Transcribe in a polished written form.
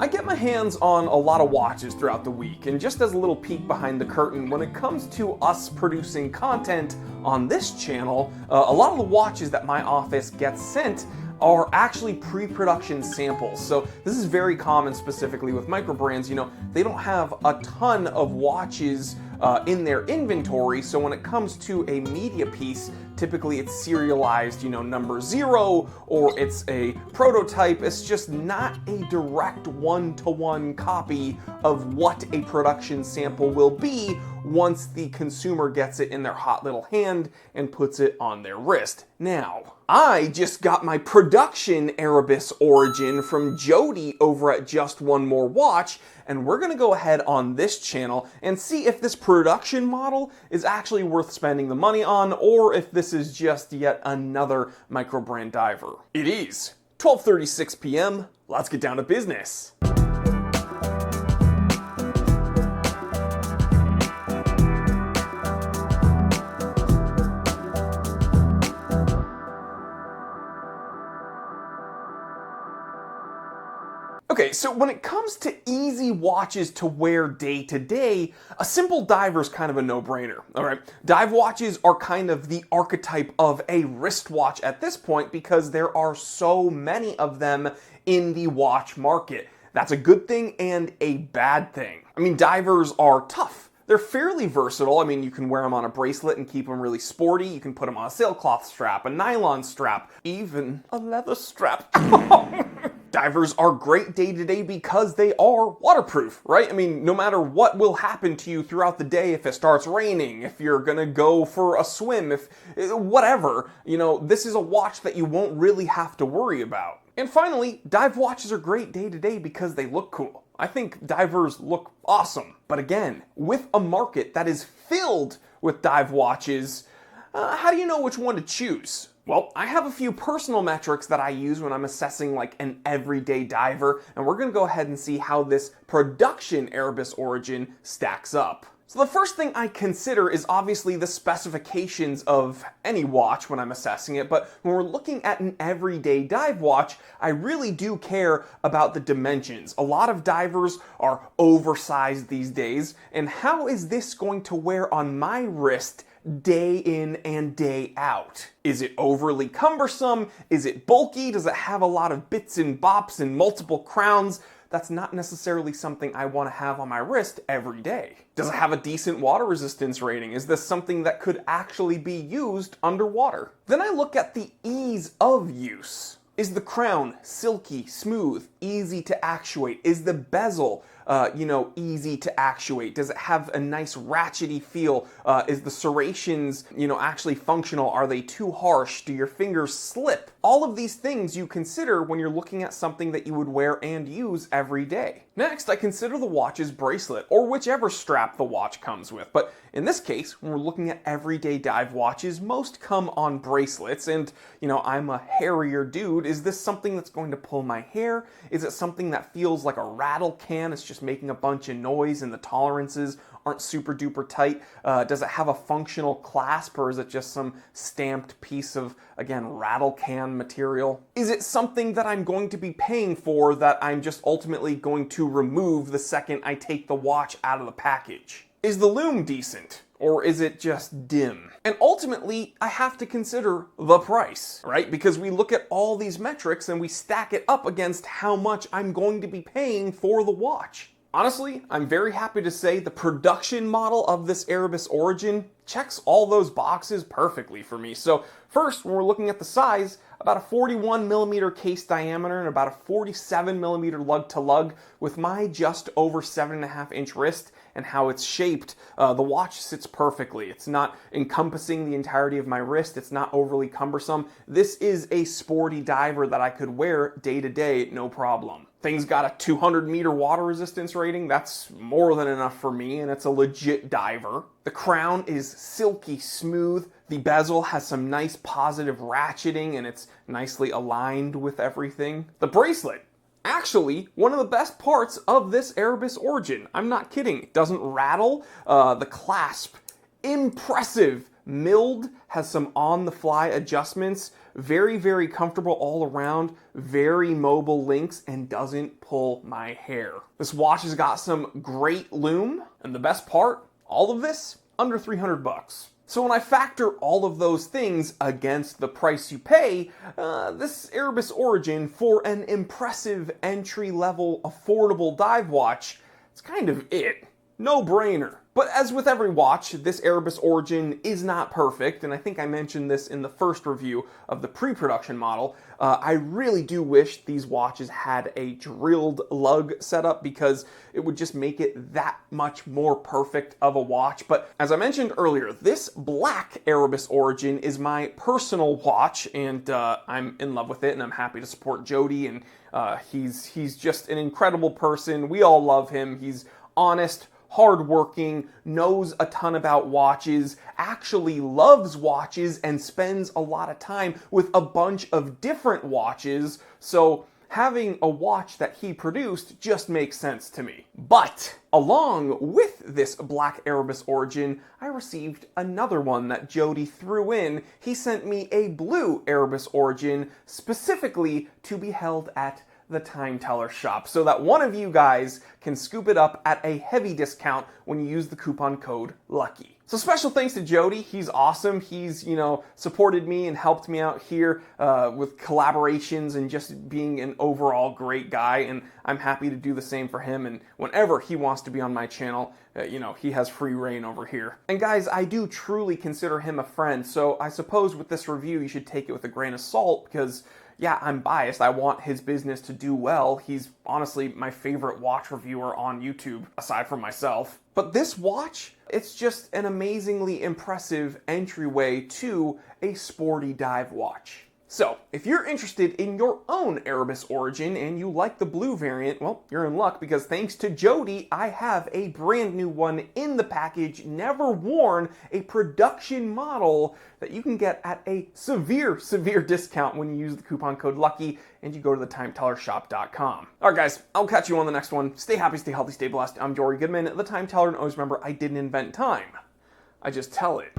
I get my hands on a lot of watches throughout the week, and just as a little peek behind the curtain, when it comes to us producing content on this channel, a lot of the watches that my office gets sent are actually pre-production samples. So this is very common specifically with micro brands. You know, they don't have a ton of watches in their inventory, so when it comes to a media piece, typically it's serialized, you know, number 0, or it's a prototype. It's just not a direct one-to-one copy of what a production sample will be once the consumer gets it in their hot little hand and puts it on their wrist. Now, I just got my production Erebus Origin from Jody over at Just One More Watch, and we're gonna go ahead on this channel and see if this production model is actually worth spending the money on, or if this is just yet another micro brand diver. It is 12:36 p.m. Let's get down to business. Okay, so when it comes to easy watches to wear day to day, a simple diver is kind of a no-brainer, all right? Dive watches are kind of the archetype of a wristwatch at this point because there are so many of them in the watch market. That's a good thing and a bad thing. I mean, divers are tough. They're fairly versatile. I mean, you can wear them on a bracelet and keep them really sporty. You can put them on a sailcloth strap, a nylon strap, even a leather strap. Divers are great day to day because they are waterproof, right? I mean, no matter what will happen to you throughout the day, if it starts raining, if you're gonna go for a swim, if whatever, you know, this is a watch that you won't really have to worry about. And finally, dive watches are great day to day because they look cool. I think divers look awesome. But again, with a market that is filled with dive watches, how do you know which one to choose? Well, I have a few personal metrics that I use when I'm assessing like an everyday diver, and we're gonna go ahead and see how this production Erebus Origin stacks up. So the first thing I consider is obviously the specifications of any watch when I'm assessing it, but when we're looking at an everyday dive watch, I really do care about the dimensions. A lot of divers are oversized these days, and how is this going to wear on my wrist day in and day out? Is it overly cumbersome? Is it bulky? Does it have a lot of bits and bops and multiple crowns? That's not necessarily something I want to have on my wrist every day. Does it have a decent water resistance rating? Is this something that could actually be used underwater? Then I look at the ease of use. Is the crown silky, smooth, easy to actuate? Is the bezel easy to actuate? Does it have a nice ratchety feel? Is the serrations, actually functional? Are they too harsh? Do your fingers slip? All of these things you consider when you're looking at something that you would wear and use every day. Next, I consider the watch's bracelet, or whichever strap the watch comes with. But in this case, when we're looking at everyday dive watches, most come on bracelets, and I'm a hairier dude. Is this something that's going to pull my hair? Is it something that feels like a rattle can? It's just making a bunch of noise and the tolerances aren't super duper tight? Does it have a functional clasp, or is it just some stamped piece of, again, rattle can material? Is it something that I'm going to be paying for that I'm just ultimately going to remove the second I take the watch out of the package? Is the lume decent, or is it just dim? And ultimately, I have to consider the price, right? Because we look at all these metrics and we stack it up against how much I'm going to be paying for the watch. Honestly, I'm very happy to say the production model of this Erebus Origin checks all those boxes perfectly for me. So first, when we're looking at the size, about a 41 millimeter case diameter and about a 47 millimeter lug to lug, with my just over 7.5 inch wrist and how it's shaped, the watch sits perfectly. It's not encompassing the entirety of my wrist. It's not overly cumbersome. This is a sporty diver that I could wear day to day, no problem. Thing's got a 200 meter water resistance rating. That's more than enough for me, and it's a legit diver. The crown is silky smooth. The bezel has some nice positive ratcheting, and it's nicely aligned with everything. The bracelet, actually one of the best parts of this Erebus Origin. I'm not kidding. It doesn't rattle. The clasp, impressive. milled, has some on-the-fly adjustments, very, very comfortable all around, very mobile links, and doesn't pull my hair. This watch has got some great lume, and the best part, all of this, under 300 bucks. So when I factor all of those things against the price you pay, this Erebus Origin, for an impressive entry-level, affordable dive watch, it's kind of it. No brainer. But as with every watch, this Erebus Origin is not perfect, and I think I mentioned this in the first review of the pre-production model. I really do wish these watches had a drilled lug setup because it would just make it that much more perfect of a watch. But as I mentioned earlier, this black Erebus Origin is my personal watch, and I'm in love with it, and I'm happy to support Jody, and he's just an incredible person. We all love him. He's honest, hardworking, knows a ton about watches, actually loves watches, and spends a lot of time with a bunch of different watches, so having a watch that he produced just makes sense to me. But along with this black Erebus Origin, I received another one that Jody threw in. He sent me a blue Erebus Origin specifically to be held at the Time Teller shop so that one of you guys can scoop it up at a heavy discount when you use the coupon code LUCKY. So special thanks to Jody. He's awesome. He's, supported me and helped me out here with collaborations and just being an overall great guy, and I'm happy to do the same for him, and whenever he wants to be on my channel, he has free reign over here. And guys, I do truly consider him a friend, so I suppose with this review you should take it with a grain of salt because yeah, I'm biased. I want his business to do well. He's honestly my favorite watch reviewer on YouTube, aside from myself. But this watch, it's just an amazingly impressive entryway to a sporty dive watch. So, if you're interested in your own Erebus Origin and you like the blue variant, well, you're in luck because thanks to Jody, I have a brand new one in the package, never worn, a production model that you can get at a severe discount when you use the coupon code LUCKY and you go to thetimetellershop.com. Alright guys, I'll catch you on the next one. Stay happy, stay healthy, stay blessed. I'm Jory Goodman, the Time Teller, and always remember, I didn't invent time. I just tell it.